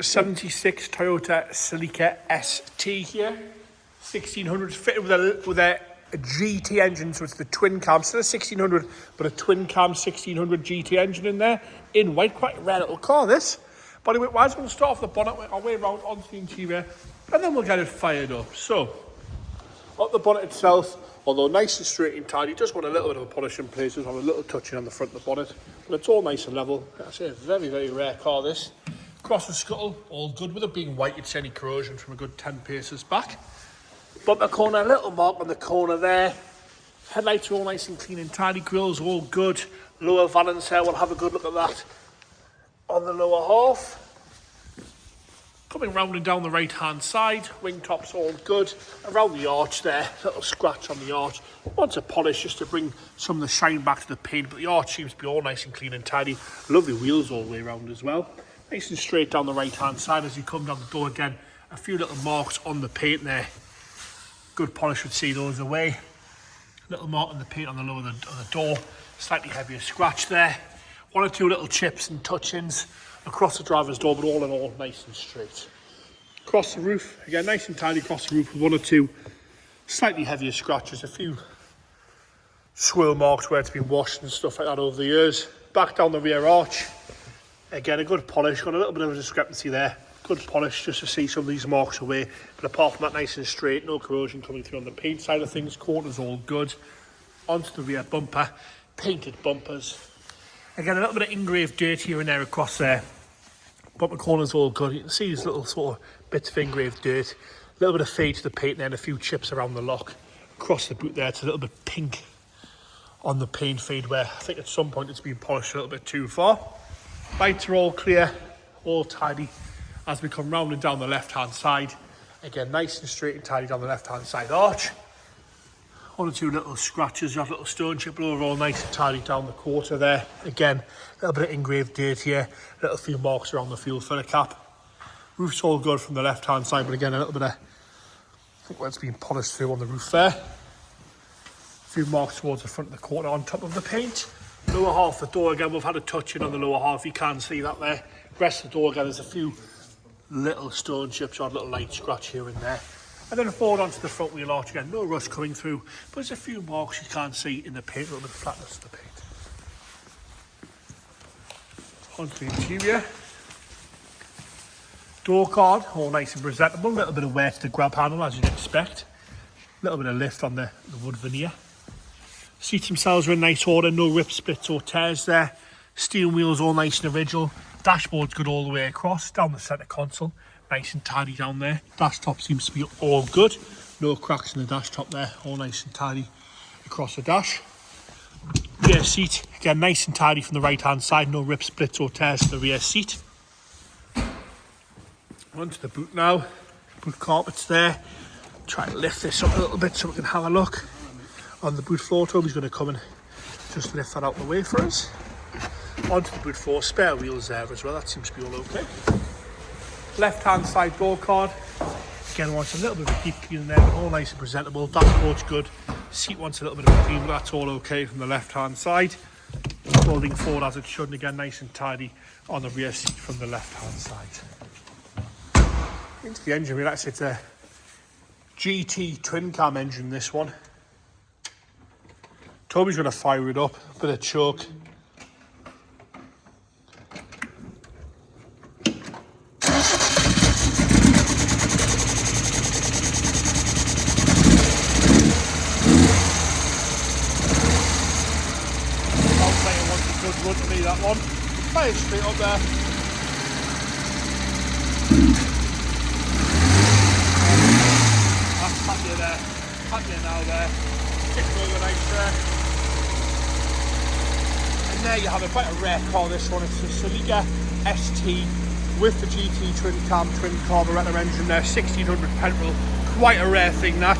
76 Toyota Celica ST here, 1600, fitted with a GT engine, so it's the twin cam, still a 1600, but a twin cam 1600 GT engine in there, in white, quite a rare little car this. But anyway, we'll start off the bonnet, our way around onto the interior, and then we'll get it fired up. So, up the bonnet itself, although nice and straight and tidy, just want a little bit of a polish in places, have a little touching on the front of the bonnet, but it's all nice and level. I say a very, very rare car this. Across the scuttle, all good. With it being white, you'd see any corrosion from a good 10 paces back. Bumper corner, little mark on the corner there. Headlights are all nice and clean and tidy. Grills all good. Lower valance there, we'll have a good look at that on the lower half. Coming round and down the right hand side, wing tops all good. Around the arch there, little scratch on the arch. Wants a polish just to bring some of the shine back to the paint, but the arch seems to be all nice and clean and tidy. Lovely wheels all the way around as well. Nice and straight down the right hand side as you come down the door again. A few little marks on the paint there. Good polish would see those away. Little mark on the paint on the lower of the door. Slightly heavier scratch there. One or two little chips and touch-ins across the driver's door, but all in all nice and straight. Across the roof, again nice and tidy across the roof with one or two slightly heavier scratches. A few swirl marks where it's been washed and stuff like that over the years. Back down the rear arch. Again, a good polish, got a little bit of a discrepancy there. Good polish just to see some of these marks away. But apart from that, nice and straight, no corrosion coming through on the paint side of things. Corners all good. Onto the rear bumper, painted bumpers. Again, a little bit of engraved dirt here and there across there. Bumper corners all good. You can see these little sort of bits of engraved dirt. A little bit of fade to the paint there and a few chips around the lock. Across the boot there, it's a little bit pink on the paint fade where I think at some point it's been polished a little bit too far. Lights are all clear, all tidy as we come round and down the left hand side. Again, nice and straight and tidy down the left hand side arch. One or two little scratches, you have little stone chip, but overall nice and tidy down the quarter there. Again, a little bit of engraved dirt here, little few marks around the fuel filler cap. Roof's all good from the left hand side, but again, a little bit of, I think where it's been polished through on the roof there. A few marks towards the front of the corner on top of the paint. Lower half of the door again, we've had a touch in on the lower half, you can see that there. Rest of the door again, there's a few little stone chips or a little light scratch here and there. And then forward onto the front wheel arch again, no rust coming through, but there's a few marks you can't see in the paint, a little bit of flatness to the paint. Onto the interior. Door card, all nice and presentable, a little bit of wear to the grab handle as you'd expect. A little bit of lift on the wood veneer. Seats themselves are in nice order, no rips, splits or tears there. Steering wheel's all nice and original. Dashboard's good all the way across, down the centre console. Nice and tidy down there. Dash top seems to be all good. No cracks in the dash top there, all nice and tidy across the dash. Rear seat, again nice and tidy from the right hand side, no rips, splits or tears to the rear seat. Onto the boot now. Boot carpet's there. Try to lift this up a little bit so we can have a look. On the boot floor, Toby's going to come and just lift that out of the way for us. Onto the boot floor, spare wheels there as well, that seems to be all okay. Left hand side door card, again wants a little bit of a deep clean there, but all nice and presentable. Dashboard's good, seat wants a little bit of a clean, but that's all okay from the left hand side. Folding forward as it should, and again nice and tidy on the rear seat from the left hand side. Into the engine, actually it's a GT twin cam engine, this one. Toby's going to fire it up, a bit of choke. I'll say it wants a good run to me, that one. Fire straight up there. That's happier there. Happier now there. Kick over nice there. And there you have it, quite a rare car this one. It's the Celica ST with the GT twin cam, twin carburettor engine there, 1600 petrol. Quite a rare thing that.